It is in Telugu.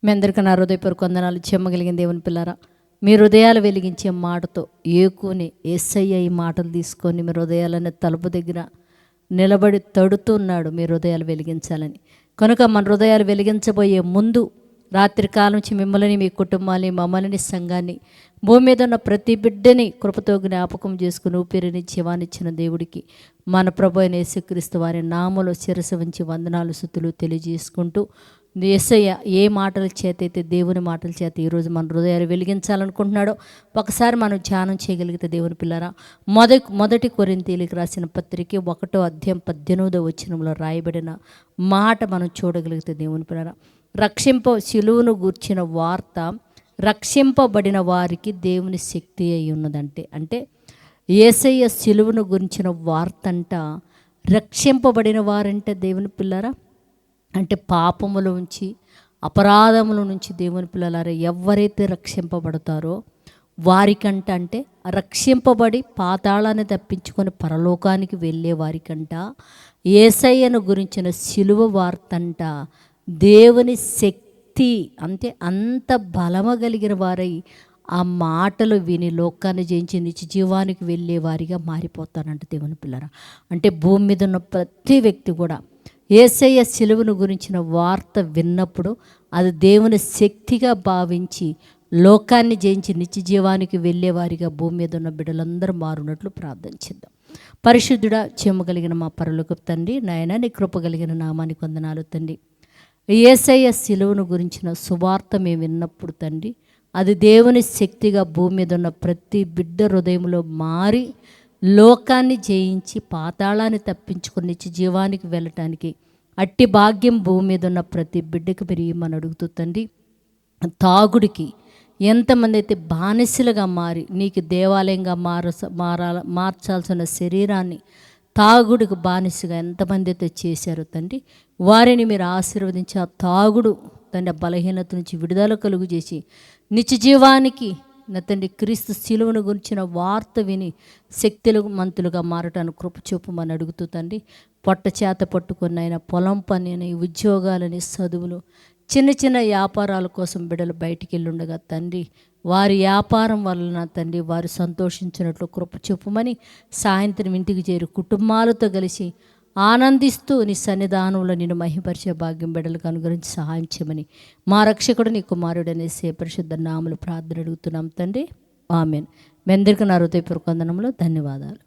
మీ అందరికీ నా హృదయపూర్వక వందనాలు. చెమ్మగలిగిన దేవుని పిల్లారా, మీ హృదయాలు వెలిగించే మాటతో ఏకుని యేసయ్య ఈ మాటలు తీసుకొని మీ హృదయాలనే తలుపు దగ్గర నిలబడి తడుతున్నాడు మీ హృదయాలు వెలిగించాలని. కనుక మన హృదయాలు వెలిగించబోయే ముందు రాత్రికాలం నుంచి మిమ్మల్ని, మీ కుటుంబాన్ని, మమ్మల్ని, సంఘాన్ని, భూమి మీద ఉన్న ప్రతి బిడ్డని కృపతో జ్ఞాపకం చేసుకుని ఊపిరిని జీవాన్నిచ్చిన దేవుడికి మన ప్రభు అయిన యేసుక్రీస్తు వారి నామములో శిరస్సు వంచి వందనాలు స్తుతులు తెలియజేసుకుంటూ, యేసయ్య ఏ మాటల చేత అయితే దేవుని మాటల చేత ఈరోజు మన హృదయాలు వెలిగించాలనుకుంటున్నాడో ఒకసారి మనం ధ్యానం చేయగలిగితే దేవుని పిల్లరా, మొదటి కొరింథీయులకు రాసిన పత్రిక 1వ అధ్యాయం 18వ వచనంలో రాయబడిన మాట మనం చూడగలిగితే దేవుని పిల్లరా, శిలువను గూర్చిన వార్త రక్షింపబడిన వారికి దేవుని శక్తి అయి ఉన్నదంటే, అంటే యేసయ్య శిలువను గురించిన వార్త అంట రక్షింపబడిన వారంటే దేవుని పిల్లరా, అంటే పాపముల నుంచి, అపరాధముల నుంచి దేవుని పిల్లలారా ఎవరైతే రక్షింపబడతారో వారికంట, అంటే రక్షింపబడి పాతాళాన్ని తప్పించుకొని పరలోకానికి వెళ్ళే వారికంట యేసయ్యను గురించిన శిలువ వార్తంట దేవుని శక్తి, అంటే అంత బలము కలిగిన వారై ఆ మాటలు విని లోకాన్ని జయించి నిత్య జీవానికి వెళ్ళే వారిగా మారిపోతారంట దేవుని పిల్లరా. అంటే భూమి మీద ఉన్న ప్రతి వ్యక్తి కూడా యేసయ్య శిలువను గురించిన వార్త విన్నప్పుడు అది దేవుని శక్తిగా భావించి లోకాన్ని జయించి నిత్య జీవానికి వెళ్ళేవారిగా భూమి మీద ఉన్న బిడ్డలందరూ మారునట్లు ప్రార్థన చేద్దాం. పరిశుద్ధుడా, చెమ్మగలిగిన మా పరలోకపు తండ్రి, నాయన నీ కృప కలిగిన నామానికి వందనాలు తండ్రి. యేసయ్య శిలువను గురించిన సువార్త మేము విన్నప్పుడు తండ్రి, అది దేవుని శక్తిగా భూమి మీద ఉన్న ప్రతి బిడ్డ హృదయంలో మారి లోకాన్ని జయించి పాతాళాన్ని తప్పించుకొని నిత్య జీవానికి వెళ్ళటానికి అట్టి భాగ్యం భూమి మీద ఉన్న ప్రతి బిడ్డకు పెరిగిమని అడుగుతూ తండ్రి, తాగుడికి ఎంతమంది అయితే బానిసలుగా మారి నీకు దేవాలయంగా మార్చాల్సిన శరీరాన్ని తాగుడికి బానిసగా ఎంతమంది అయితే చేశారో తండ్రి, వారిని మీరు ఆశీర్వదించి ఆ తాగుడు తండ్రి బలహీనత నుంచి విడుదల కలుగు చేసి నిత్య జీవానికి నా తండ్రి క్రీస్తు శిలువను గురించిన వార్త విని మంతులుగా మారటానికి కృప చూపమని అడుగుతూ తండ్రి, పొట్ట చేత పట్టుకున్న ఆయన పొలం పని అని, ఉద్యోగాలని, చదువులు, చిన్న చిన్న వ్యాపారాల కోసం బిడ్డలు బయటికి వెళ్ళుండగా తండ్రి వారి వ్యాపారం వలన తండ్రి వారు సంతోషించినట్లు కృప చూపమని, సాయంత్రం ఇంటికి చేరి కుటుంబాలతో కలిసి ఆనందిస్తూ నీ సన్నిధానంలో నేను మహిమపరిచే భాగ్యం బిడ్డలకు అనుగ్రహించి సహాయం చేయమని మా రక్షకుడు నీ కుమారుడు అనేసే పరిశుద్ధ నామములో ప్రార్థన అడుగుతున్నాం తండ్రి, ఆమెన్. మీ అందరికీ నా హృదయపూర్వక వందనములు, ధన్యవాదాలు.